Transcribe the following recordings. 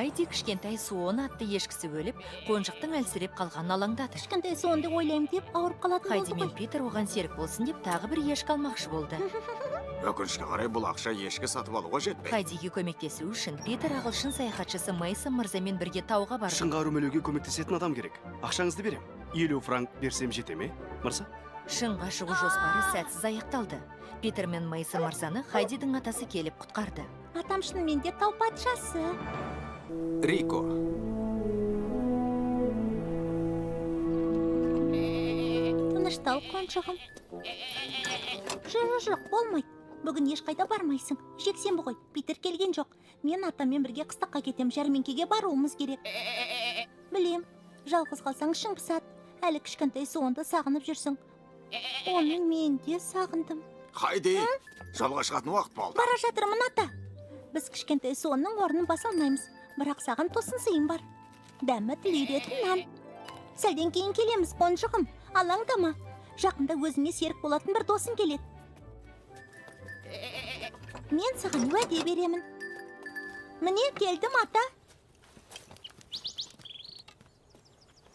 Хайди кішкентай Суон атты ешкісі өліп, қонжықтың әлсіреп қалғанын алаңдады. Кішкентай Суонды ойлаймын деп ауырып қалатын Хайди болды мен ғой. Питер оған серік болсын деп тағы бір ешкі алмақшы болды. Өкінішке қарай бұл ақша ешкі сатып алуға жетпейді. Хайдиге көмектесу үшін Питер ағылшын саяхатшысы Мейсон мырзамен бірге тауға барды. Шыңға өрмелеуге көмектесетін адам керек. Ақшаңызды берем. 50 франк берсем жете ме, мырза? Шыңға шығу жоспары сәтсіз аяқталды. Питер мен Мейсон мырзаны Хайдидің атасы келіп құтқарды. Атам шынымен де тау патшасы. Рико, Тыныштал, қоншығым. Жоқ, болмайды. Бүгін ешқайда бармайсың. Жексенбі ғой, Питер келген жоқ. Мен атаммен бірге қыстаққа кетем, жәрмеңкеге баруымыз керек. Білем, жалғыз қалсаң ішің пысады. Әлі кішкентай Суонды сағынып жүрсің. Оны мен де сағындым. Хайди, жолға шығатын уақыт болды. Бара жатырмын, ата. Біз кішкентай Суонның орнын баса алмаймыз. Бірақ саған тосын сыйым бар. Дәмі тілейтін нан. Сәлден кейін келеміз, қоншығым. Алаңдама. Жақында өзіңе серік болатын бір досың келеді. Мен саған уәде беремін. Міне келдім, ата.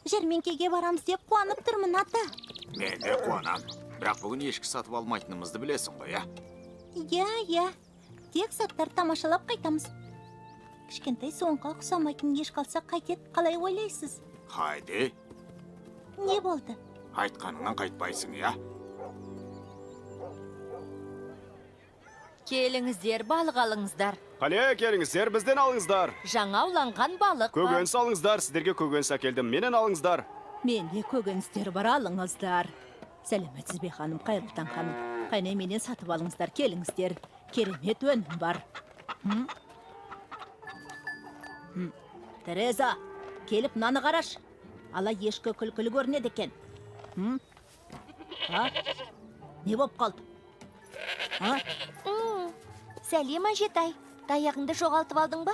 Жәрмеңкеге барамыз деп қуанып тұрмын, ата. Мен де қуанам. Бірақ бүгін ешкі сатып алмайтынымызды білесің ғой, Иә. Тек заттар тамашалап қайтамыз. Кішкентай Суонға ұқсамайтын ешкі алсақ қайтеді, қалай ойлайсыз? Хайди, Не болды? айтқаныңнан қайтпайсың, Келіңіздер, балық алыңыздар. Қале, келіңіздер, бізден алыңыздар. Жаңа ауланған балық бар. Көкөніс алыңыздар, сіздерге көкөніс әкелдім. Менен алыңыздар. Менде көкөністер бар, алыңыздар. Сәлеметсіз бе ханым, қайырлы таң ханым. Қайнай менен сатып алыңыздар, келіңіздер. Керемет өнім бар. Тереза, келіп наны қараш. Ала ешкі күлкілі көрінеді екен. Не боп қалды? Сәлем әжетай, таяғыңды жоғалтып алдың ба?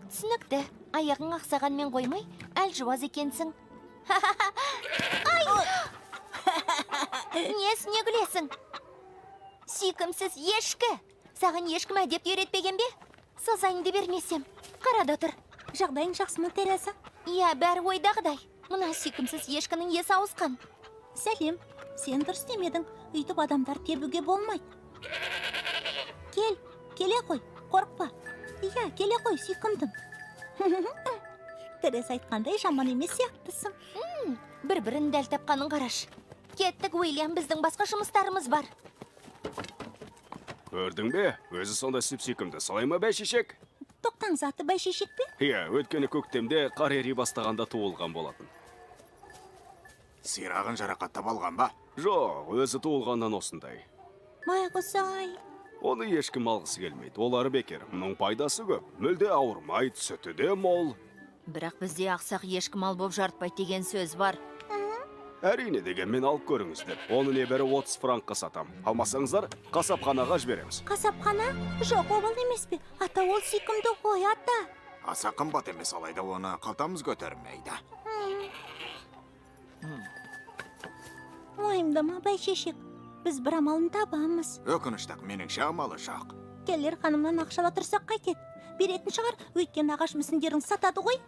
Түсінікті, аяғың ақсағанмен қоймай, әлжуаз екенсің. Несіне күлесің? Сүйкімсіз ешкі. Саған ешкім әдеп үйретпеген бе? Сазайыңды бермесем, қарада тұр. Жағдайың жақсы ма, Тереза? Иә, бәрі ойдағыдай. Мұна сүйкімсіз ешкінің есі ауысқан. Сәлем, сен дұрыс демедің. Үйтіп адамдар тебуге болмайды. Келе қой, қорықпа. Иә, келе қой, сүйкімдім. Тереза айтқандай жаман емес сияқтысың. Бір-бірін дәл тапқанын қараш. Кеттік, Уильям, біздің басқа жұмыстарымыз бар. Көрдің бе? Өзі сонда сүп-сүйкімді. Солай ма бәйшешек? Тоқтаңыз, аты бәйшешек пе? Иә, өткені көктемде қар ери бастағанда туылған болатын. Сирағын жарақаттап алған ба? Жоқ, өзі туылғаннан осындай. Байғұс-ай. Оны ешкім алғысы келмейді. Олары бекер. Мұның пайдасы көп. Мүлде ауырмайды, сүті де мол. Бірақ бізде ақсақ ешкі мал боп жарытпайды деген сөз бар. Әрине дегенмен алып көріңіздер. Оны небәрі 30 франкқа сатам. Алмасаңыздар, қасапханаға жібереміз. Қасапхана? Жоқ, обал емес пе? Ата, ол сүйкімді ғой, ата. Аса қымбат емес, алайда оны қалтамыз көтермейді. Уайымдама, бәйшешек. Біз бір амалын табамыз. Өкініштік, меніңше амалы жоқ. Келер ханымнан ақшала тұрсақ қайтеді. Беретін шығар, өйткен ағаш мүсіндерін сатады ғой.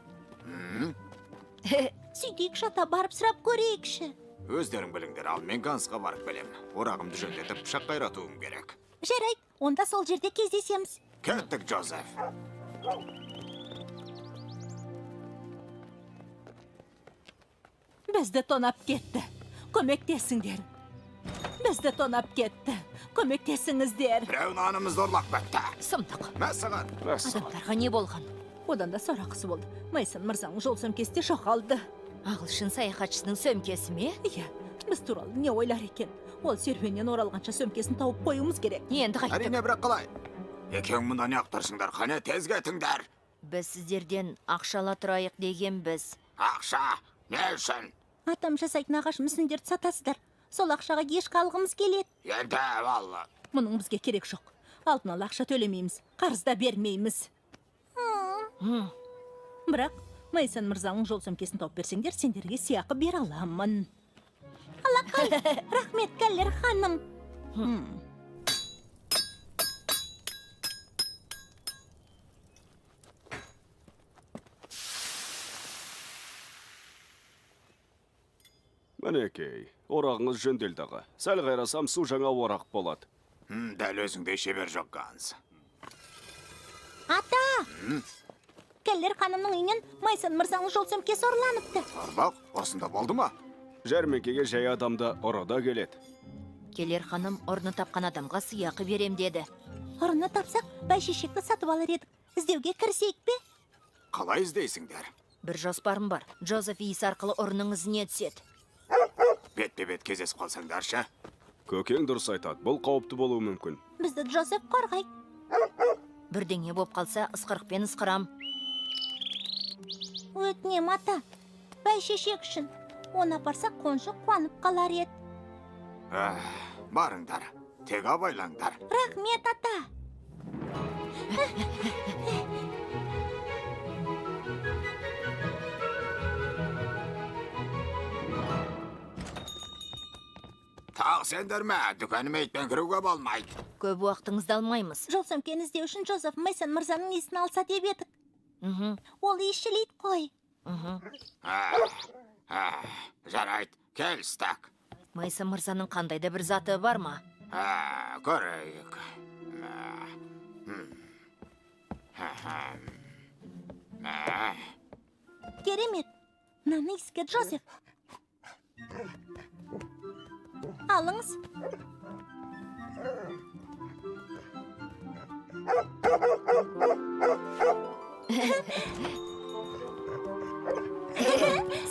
Сөйтейік, шата барып сұрап көрейікші. Өздерің біліңдер, ал мен Гансқа барып білем. Орағымды жөндетіп, пышақ қайратуым керек. Жарайды, онда сол жерде кездесеміз. Кеттік, Джозеф. Бізді тонап кетті. Көмектесіңдер. Бізді тонап кетті. Көмектесіңіздер. Біреу нанымызды ұрлап бәтті. Сұмдық. Мәсіған. Адамдарға не болған? Одан да сорақысы болды. Мейсон мырзаның жол сөмкесі де жоғалды. Ағылшын саяхатшысының сөмкесі ме? Иә, біз туралы не ойлар екен? Ол серуеннен оралғанша сөмкесін тауып қоюымыз керек. Енді қайттық. Әрине, бірақ қалай? Екең мұнда не ақтырсыңдар, қане тез кетіңдер. Біз сіздерден ақшала тұрайық деген біз. Ақша, не үшін? Атам жасайтын ағаш мүсіндерді сатасыздар. Сол ақшаға ешкі алғымыз келеді. Енді, валла. Мұның бізге керек жоқ. Алдын ала ақша төлемейміз, қарыз да бермейміз. Бірақ Мейсон мырзаның жол сөмкесін тауып берсеңдер, сендерге сыйақы бере аламын. Алақай, рахмет, кәлер ханым. Мінекей, орағыңыз жөнделді аға. Сәл қайрасам су жаңа орақ болады. Дәл өзіңде шебер жоқ Ганс. Ата! Келлер ханымның үйінен Майсон мырзаның жол сөмкесі ұрланыпты. Арбақ, осында болды ма? Жәрмеңкеге жай адамда ұрыда келеді. Келер ханым орны тапқан адамға сыйақы берем деді. Ұрыны тапсақ, бәйшешекті сатып алар едік. Іздеуге кірісейік пе? Қалай іздейсіңдер? Бір жоспарым бар. Джозеф иіс арқылы ұрының ізіне түседі. Бетпе-бет кезесіп қалсаңдаршы. Көкең дұрыс айтады, бұл қауіпті болуы мүмкін. Бізді Джозеф қорғай. Бірдеңе боп қалса, ысқырықпен ысқырам. Өтінем ата, бәйшешек үшін. Оны апарсақ қоншы қуанып қалар ед. Барыңдар, тек абайлаңдар. Рахмет ата. Тағы сендер ме? Дүкәніме итпен кіруге болмайды. Көп уақытыңызды алмаймыз. Жол сөмкені іздеу үшін Джозеф Майсон мырзаның есін алса деп едік. Мхм, Ол ешілейді қой. мхм. Жарайды, келістік. Майсон мырзаның қандай да бір заты бар ма? Көрейік. Керемет. Мынаны иіске Джозеф. Алыңыз.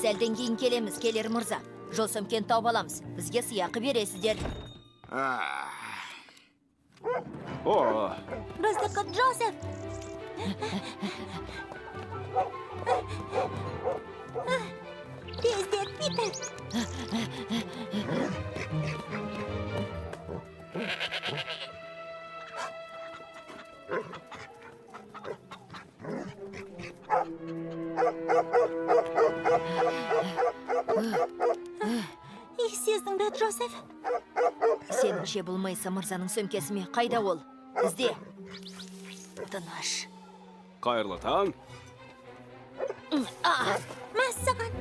Сәлден кейін келеміз, келер мырза. Жол сөмкені тауып аламыз. Бізге сыйақы бересіздер. О, Біздікі Джозеф. Тездет, Питер. Иіс сездің бе, Джозеф? Сеніңше бұл Майсон мырзаның сөмкесі ме? Қайда ол? Ізде. Тыныш. қайырлы таң. Мәссаған.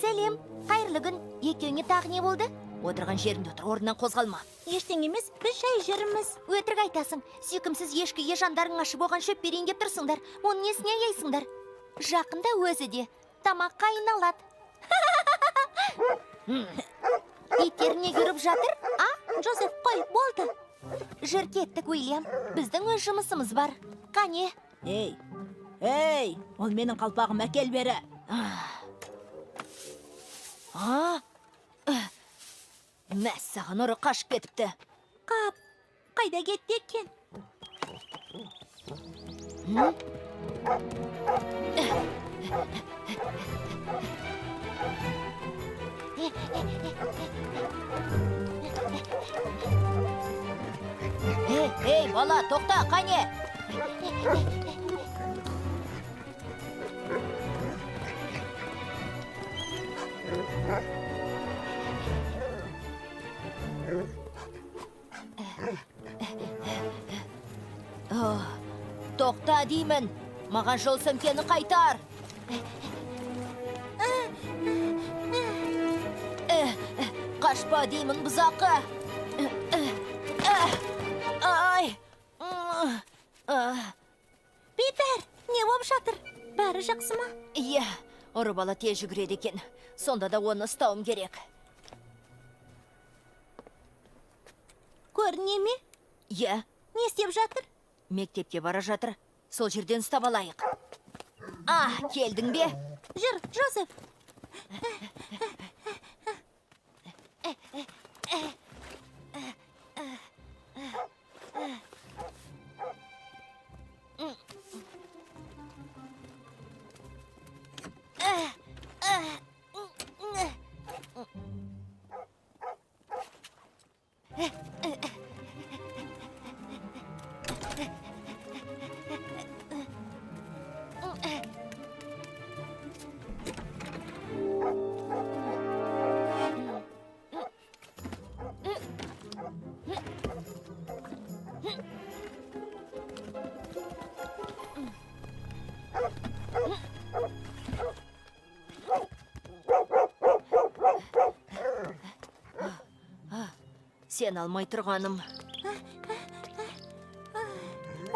Сәлем, қайырлы күн. Екеуіңе тағы не болды? Отырған жеріңде отыр, орнынан қозғалма. Ештеңе емес, біз жай жүрміз. Өтірік айтасың. Сүйкімсіз ешкіге жандарың ашып оған шөп берейін деп тұрсыңдар. Оның несіне аяйсыңдар? Жақында өзі де тамаққа айналады. Иттер не көріп жатыр? Джозеф, қой, болды. Жүр кеттік, Уильям. Біздің өз жұмысымыз бар. Қане? Ей, ол менің қалпағым әкел бері. Мәссаған ұры қашып кетіпті. Қап, қайда кетті екен? Ей, бала, тоқта, қане? Тоқта деймін. Маған жол сөмкені қайтар. Қашпа деймін, бұзақы. Ай! Питер, не болып жатыр? Бәрі жақсы ма? Иә, ұры бала тез жүгіреді екен. Сонда да оны ұстауым керек. Көріне ме? Иә, Не істеп жатыр? мектепке бара жатыр. Сол жерден ұстап алайық. Келдің бе? Жүр, Джозеф. сен алмай тұрғаным.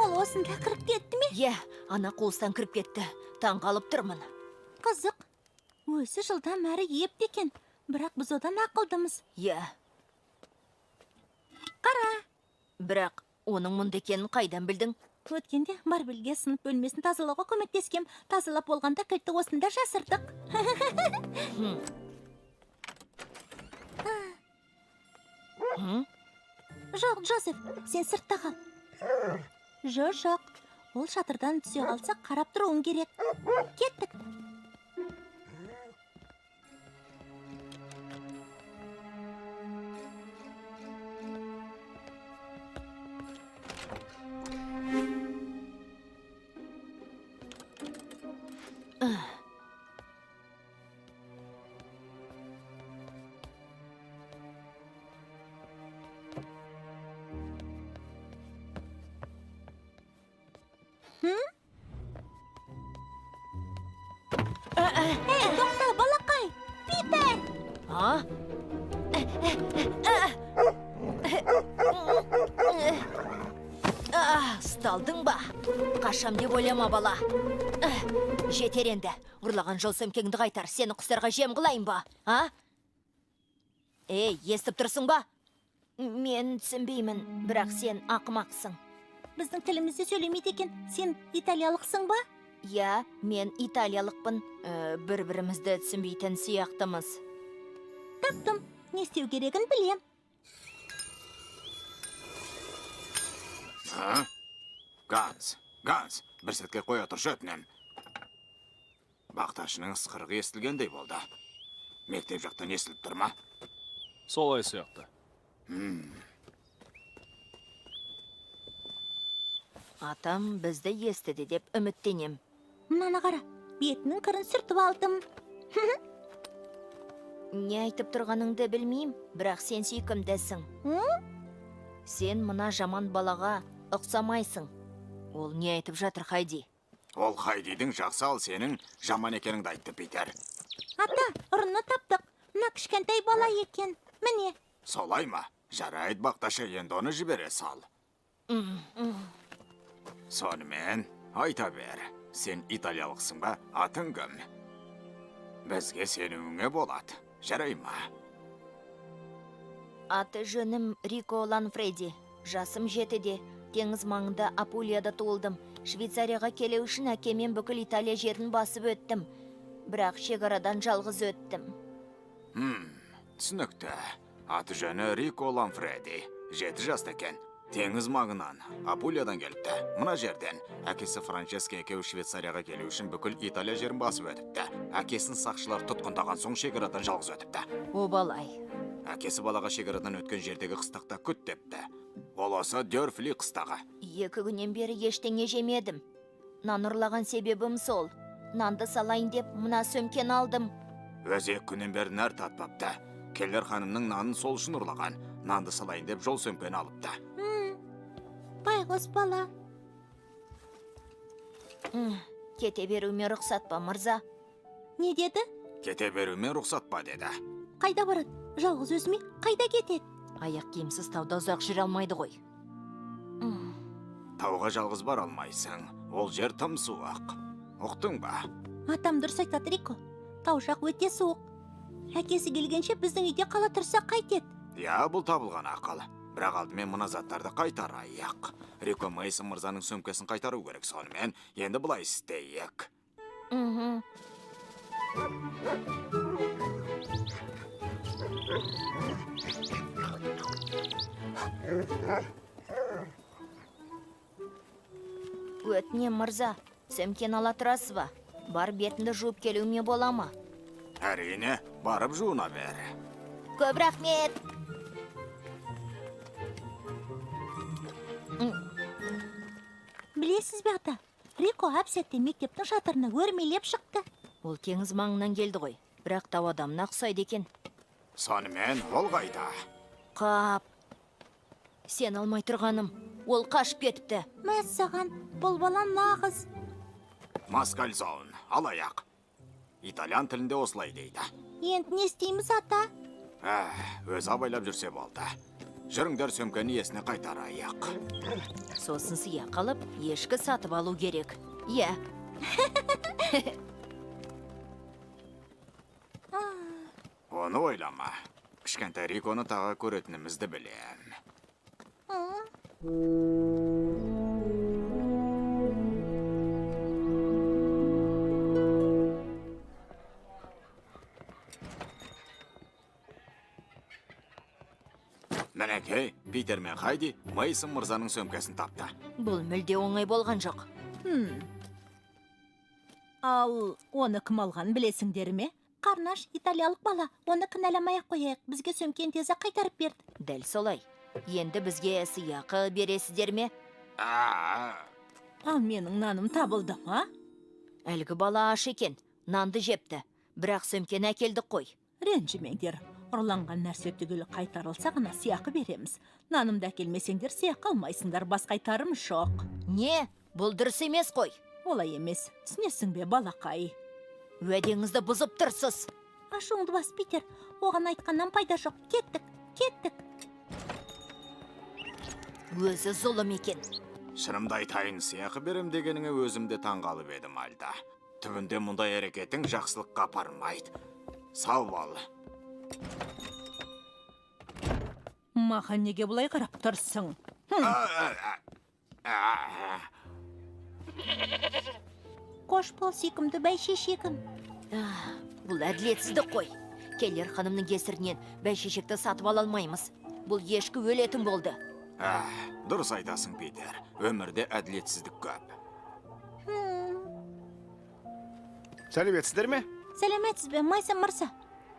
Ол осында кіріп кетті ме? Е, ана қуыстан кіріп кетті. Таңғалып тұрмын. Қызық. Өзі жылдан әрі епті екен. Бірақ біз одан ақылдымыз. Е, Қара. бірақ оның мұнда екенін қайдан білдің? Өткенде Барбелге сынып бөлмесін тазалауға көмектескем. Тазалап болғанда кілтті осында жасырдық. Жоқ, Джозеф, сен сыртта қал. Жоқ. Ол шатырдан түсе қалса қарап тұруың керек. Кеттік. Тоқта, балақай! Питер! А? Сталдың ба? Қашам деп ойлама, бала. Жетер енді. Ұрлаған жол сөмкеңді қайтар. Сені құстарға жем қылайын ба? А? Ей, естіп тұрсың ба? Мен түсінбеймін, бірақ сен ақымақсың. Біздің тілімізде сөйлемейді екен. Сен италиялықсың ба? Я, мен италиялықпын. Бір-бірімізді түсінбейтін сияқтымыз. Таптым. Не істеу керегін білем. Ганс, бір сәтке қоя тұршы өтінем. Бақташының ысқырығы естілгендей болды. Мектеп жақтан естіліп тұр ма? Солай сияқты. Атам бізді естіді деп үміттенем. Мынаны қара. Бетінің кірін сүртіп алдым. Не айтып тұрғаныңды білмейм, бірақ сен сүйкімдесің. Сен мына жаман балаға ұқсамайсың. Ол не айтып жатыр, Хайди? Ол Хайдидің жақсы, ал сенің жаман екеніңді айтты, Питер. Ата, ұрыны таптық. Мына кішкентай бала екен. Міне. Солай ма? Жарайды, бақташы, енді оны жібере сал. Сонымен, айта бер. Сен италиялықсың ба? Атың кім? Бізге сенуіңе болады. Жарай ма? Аты жөнім Рико Ланфреди. Жасым 7-де. Теңіз маңында Апулияда туылдым. Швейцарияға келу үшін әкемен бүкіл Италия жерін басып өттім. Бірақ шекарадан жалғыз өттім. Түсінікті. Аты жөні Рико Ланфреди. 7 жаста екен. Теңіз маңынан, Апулиядан келіпті. Мына жерден әкесі Франческо екеуі Швейцарияға келу үшін бүкіл Италия жерін басып өтіпті. Әкесін сақшылар тұтқындаған соң шекарадан жалғыз өтіпті. Обалай. Әкесі балаға шекарадан өткен жердегі қыстақта күт депті. Ол осы Дёрфли қыстағы. 2 күннен бері ештеңе жемедім. Нан ұрлаған себебім сол. Нанды салайын деп мына сөмкені алдым. Өз 2 күннен бері нәр татпапты. Келлер ханымның нанын сол үшін ұрлаған. Нанды салайын деп жол сөмкені алыпты. Байғыз бала. Кете беруіме рұқсат па, мырза? Не деді? Кете беруіме рұқсат па деді. Қайда барады? Жалғыз өзіме қайда кетеді? Аяқ киімсіз тауда ұзақ жүре алмайды ғой. Тауға жалғыз бар алмайсың. Ол жер тым суық. Ұқтың ба? Атам дұрыс айтады, Рико. Тау жақ өте суық. Әкесі келгенше біздің үйде қала тұрса қайтеді? Я, бұл табылған ақыл. Бірақ алдымен мына заттарды қайтарайық. Рико Мейсон мырзаның сөмкесін қайтару керек, сонымен енді бұлай істейік. Өтінем, мырза, сөмкені ала тұрасыз ба? Бар бетінді жуып келуіме бола ма? Әрине, барып жуына бер. Көп рахмет. Білесіз бе, ата? Рико әп-сәтте мектептің шатырына өрмелеп шықты. Ол теңіз маңынан келді ғой, бірақ тау адамына ұқсайды екен. Сонымен ол қайда? Қап. Сен алмай тұрғаным, ол қашып кетіпті. Мәссаған, бұл бала нағыз. Маскальзон, алаяқ. Итальян тілінде осылай дейді. Енді не істейміз, ата? Өз абайлап жүрсе болды. жүріңдер сөмкені иесіне қайтарайық. Сосын сыйақ алып, ешкі сатып алу керек. Иә, Оны ойлама. Кішкентай Риконы тағы көретінімізді білем. Мінекей, Питер мен Хайди Мейсон мырзаның сөмкесін тапты. бұл мүлде оңай болған жоқ. Ал оны кім алған білесіңдер ме? Қарнаш италиялық бала, оны кінәламай-ақ қояйық. Бізге сөмкені тезі қайтарып берді. Дәл солай. Енді бізге сыйақы бересіздер ме? Ал менің наным табылды ма? Әлгі бала аш екен, нанды жепті. Бірақ сөмкені әкелдік қой. Ренжімеңдер. Ұрланған нәрсе түгілі қайтарылса ғана сыйақы береміз. Нанымды әкелмесеңдер сыйақы алмайсыңдар, бас қайтарым жоқ. Не? Бұл дұрыс емес қой. Олай емес. Түсінесің бе, балақай? Уәдеңізді бұзып тұрсыз. Ашуыңды бас, Питер. Оған айтқаннан пайда жоқ. Кеттік. Өзі зұлым екен. Шынымды айтайын, сыйақы берем дегеніңе өзімде таңғалып едім алда. Түбінде мұндай әрекетің жақсылыққа апармайды. Сау бол. Маған неге бұлай қарап тұрсың? Қош бол сүйкімді бәйшешегім. Бұл әділетсіздік қой. Келер ханымның кесірінен бәйшешекті сатып ала алмаймыз. Бұл ешкі өлетін болды. Дұрыс айтасың, Питер. Өмірде әділетсіздік көп. Сәлеметсіздер ме? Сәлеметсіз бе, Мейсон мырза?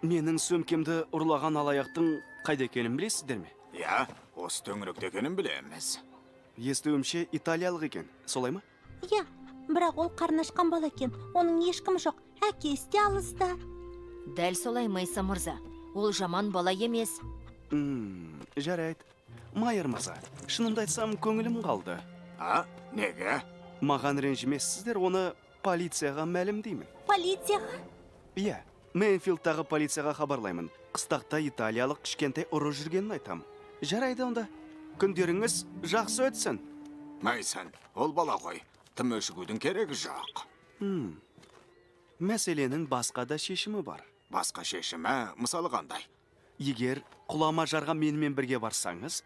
Менің сөмкемді ұрлаған алаяқтың қайда екенін білесіздер ме? Я, осы төңіректе екенін білеміз. Естуімше италиялық екен, солай ма? Иә, бірақ ол қарнашқан бала екен. Оның ешкім жоқ. Әкесі де алыста. Дәл солай, Мейсон мырза. Ол жаман бала емес. Жарайды. Майыр мырза, шынымды айтсам көңілім қалды. Неге? Маған ренжімессіздер, оны полицияға мәлімдеймін. Полицияға? Иә, Мейнфилдтағы полицияға хабарлаймын. Қыстақта италиялық кішкентай ұры жүргенін айтам. Жарайды онда. Күндеріңіз жақсы өтсін. Мейсон, ол бала ғой. Тым өшігудің керегі жоқ. Мәселенің басқа да шешімі бар. Басқа шешімі, мысалы қандай? Егер құлама жарға менімен бірге барсаңыз,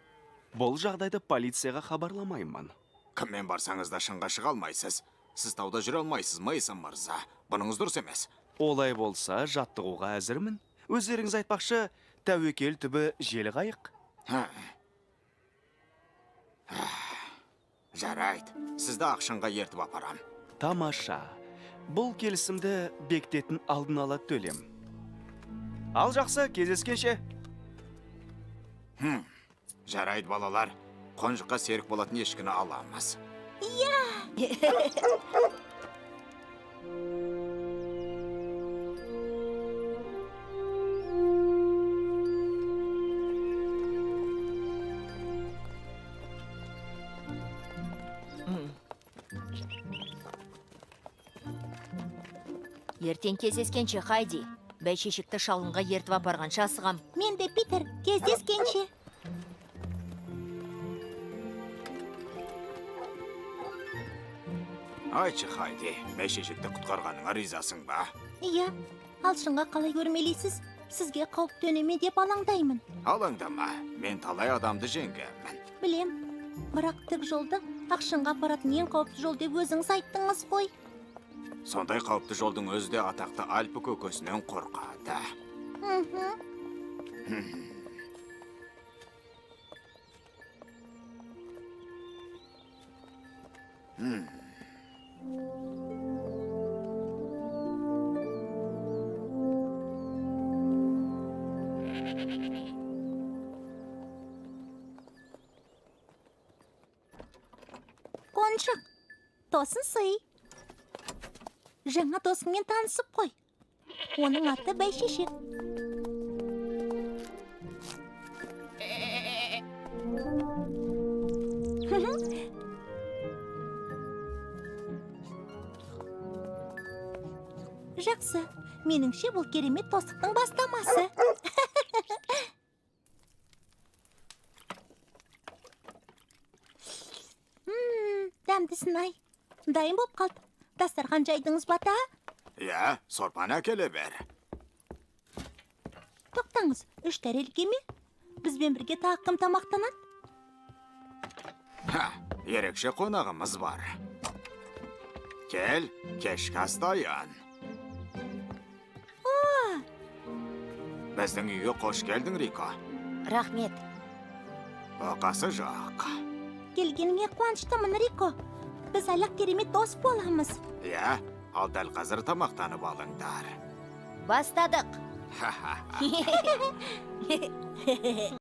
бұл жағдайды полицияға хабарламаймын. Кіммен барсаңыз да шыңға шыға алмайсыз. Сіз тауда жүре алмайсыз, Мейсон мырза. Бұныңыз дұрыс емес. Олай болса, жаттығуға әзірмін. Өздеріңіз айтпақшы, тәуекел түбі желі қайық. Жарайды, сізді ақшынға ертіп апарам. Тамаша. Бұл келісімді бектетін алдын ала төлем. Ал жақсы, кездескенше. Жарайды, балалар. Қонжыққа серік болатын ешкіні аламыз. Ертең кездескенше, Хайди. Бәйшешекті шалынға ертіп апарғанша асығам. Мен де, Питер, кездескенше. Айтшы, Хайди, бәйшешекті құтқарғаныңа ризасың ба? Иә, ал шыңға қалай көрмелейсіз? Сізге қауіп төнеме деп алаңдаймын. Алаңдама, мен талай адамды жеңгенмін. Білем, бірақ тік жолды ақшынға апаратын ең қауіпті жол деп өзіңіз айттыңыз ғой. Сондай қауіпті жолдың өзі де атақты Альпі көкөсінен қорқады. Қоншық, тосын сый. Жаңа досыңмен танысып қой. Оның аты бәйшешек. Жақсы, меніңше бұл керемет достықтың бастамасы. Исынай, дайын болып қалды. Дастархан жайдыңыз ба ата? Иә, сорпаны әкеле бер. Тоқтаңыз, 3 тәрелке ме? Бізбен бірге тағы кім тамақтанады? Ха, ерекше қонағымыз бар. Кел, кешкі ас дайын. Біздің үйге қош келдің, Рико. Рахмет. Оқасы жоқ. Келгеніңе қуаныштымын, Рико. Біз әлі керемет дос боламыз. Иә, ал дәл қазір тамақтанып алыңдар. Бастадық. Ха-ха.